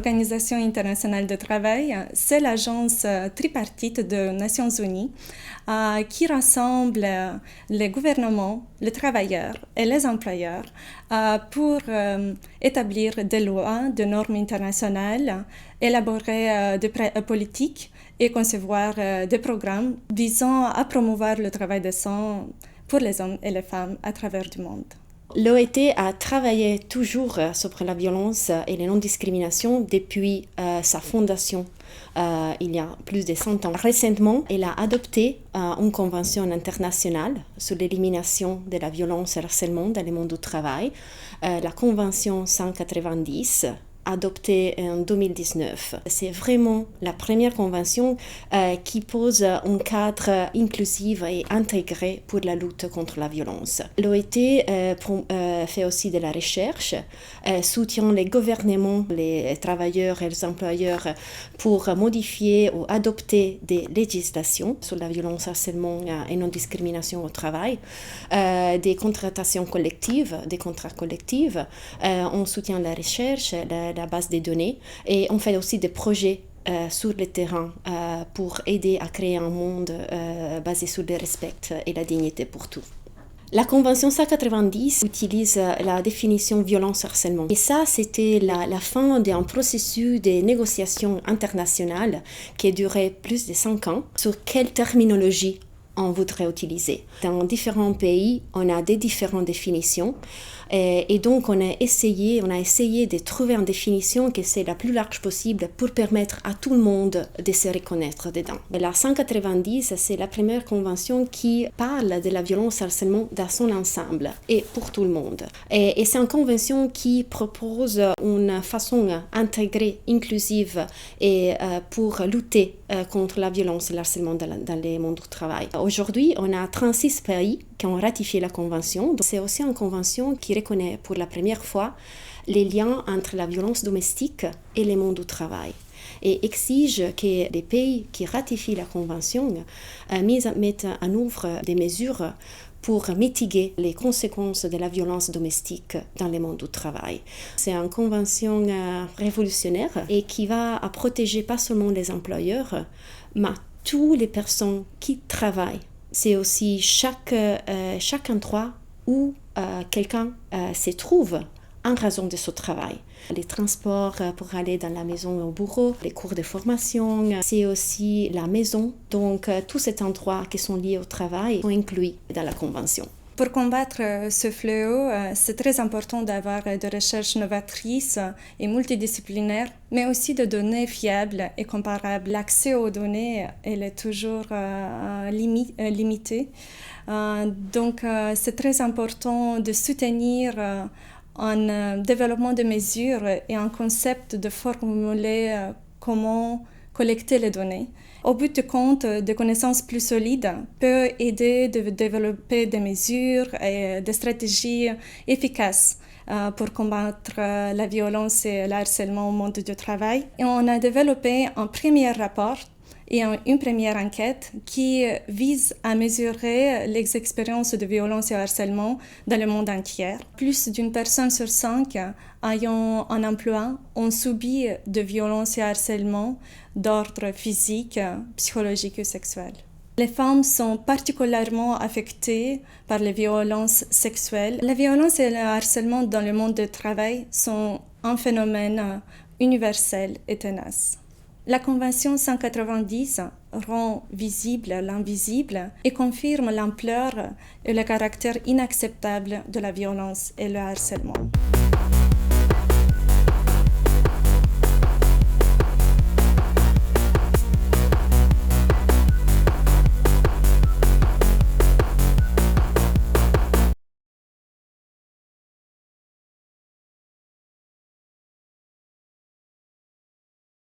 l'Organisation internationale du travail, c'est l'agence tripartite des Nations unies qui rassemble les gouvernements, les travailleurs et les employeurs pour établir des lois, des normes internationales, élaborer des politiques et concevoir des programmes visant à promouvoir le travail décent pour les hommes et les femmes à travers le monde. L'OIT a travaillé toujours sur la violence et la non-discrimination depuis sa fondation il y a plus de 100 ans. Récemment, elle a adopté une convention internationale sur l'élimination de la violence et le harcèlement dans le monde du travail, la convention 190, adoptée en 2019. C'est vraiment la première convention qui pose un cadre inclusif et intégré pour la lutte contre la violence. L'OIT fait aussi de la recherche, soutient les gouvernements, les travailleurs et les employeurs pour modifier ou adopter des législations sur la violence, harcèlement et non-discrimination au travail, des contratations collectives, des contrats collectifs. On soutient la recherche, la base des données, et on fait aussi des projets sur le terrain pour aider à créer un monde basé sur le respect et la dignité pour tous. La Convention 190 utilise la définition violence-harcèlement. Et ça, c'était la fin d'un processus de négociation internationale qui a duré plus de 5 ans sur quelle terminologie on voudrait utiliser. Dans différents pays, on a des différentes définitions et donc on a essayé de trouver une définition qui est la plus large possible pour permettre à tout le monde de se reconnaître dedans. Et la 190, c'est la première convention qui parle de la violence harcèlement dans son ensemble et pour tout le monde. Et c'est une convention qui propose une façon intégrée, inclusive et pour lutter contre la violence et le harcèlement dans le monde du travail. Aujourd'hui, on a 36 pays qui ont ratifié la convention. C'est aussi une convention qui reconnaît pour la première fois les liens entre la violence domestique et le monde du travail et exige que les pays qui ratifient la convention mettent en œuvre des mesures pour mitiguer les conséquences de la violence domestique dans le monde du travail. C'est une convention révolutionnaire et qui va protéger pas seulement les employeurs, mais toutes les personnes qui travaillent. C'est aussi chaque endroit où quelqu'un se trouve en raison de son travail. Les transports pour aller dans la maison au bureau, les cours de formation, c'est aussi la maison. Donc, tous ces endroits qui sont liés au travail sont inclus dans la Convention. Pour combattre ce fléau, c'est très important d'avoir des recherches novatrices et multidisciplinaires, mais aussi de données fiables et comparables. L'accès aux données, elle est toujours limité. Donc, c'est très important de soutenir un développement de mesures et un concept de formuler comment collecter les données. Au bout du compte, des connaissances plus solides peuvent aider à développer des mesures et des stratégies efficaces pour combattre la violence et le harcèlement au monde du travail. Et on a développé un premier rapport et une première enquête qui vise à mesurer les expériences de violence et harcèlement dans le monde entier. Plus d'une personne sur 5 ayant un emploi ont subi de violences et harcèlement d'ordre physique, psychologique et sexuel. Les femmes sont particulièrement affectées par les violences sexuelles. La violence et le harcèlement dans le monde du travail sont un phénomène universel et tenace. La Convention 190 rend visible l'invisible et confirme l'ampleur et le caractère inacceptable de la violence et le harcèlement.